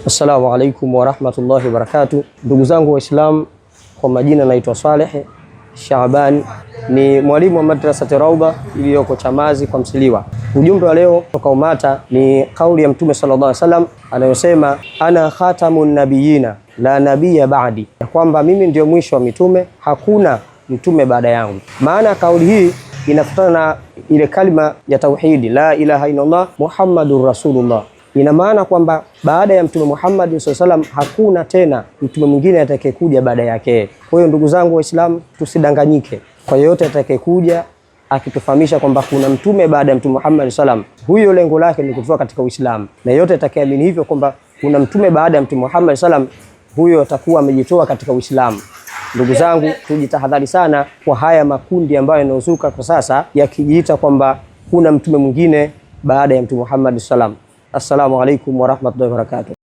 Assalamu alaikum wa rahmatullahi wa barakatuh. Ndugu zangu Waislamu, kwa majina naitwa Saleh Shaaban, ni mwalimu wa madrasa Rauba iliyoko Chamazi kwa Msiliwa. Ujumbe wa leo kutoka Umata ni kauli ya Mtume sallallahu alaihi wasallam anayosema, ana khatamun nabiyina la nabiyya ba'di, ya kwamba mimi ndio mwisho wa mitume, hakuna mtume baada yangu. Maana kauli hii inafuatana na ile kalima ya tauhidi, la ilaha illallah Muhammadur Rasulullah. Ina maana kwamba baada ya Mtume Muhammad sallallahu alaihi wasallam hakuna tena mtume mwingine atakayekuja baada yake. Kwa hiyo ndugu zangu Waislamu, tusidanganyike. Kwa yote atakayekuja akitufahamisha kwamba kuna mtume baada ya Mtume Muhammad sallallahu alaihi wasallam, huyo lengo lake ni kutoka katika Uislamu. Na yote atakayeamini hivyo kwamba kuna mtume baada ya Mtume Muhammad sallallahu alaihi wasallam, huyo atakuwa amejitoa katika Uislamu. Ndugu zangu, tujitahadhari sana kwa haya makundi ambayo yanazuka kwa sasa yakijiita kwamba kuna mtume mwingine baada ya Mtume Muhammad sallallahu alaihi wasallam. Assalamu alaikum wa rahmatullahi wa barakatuh.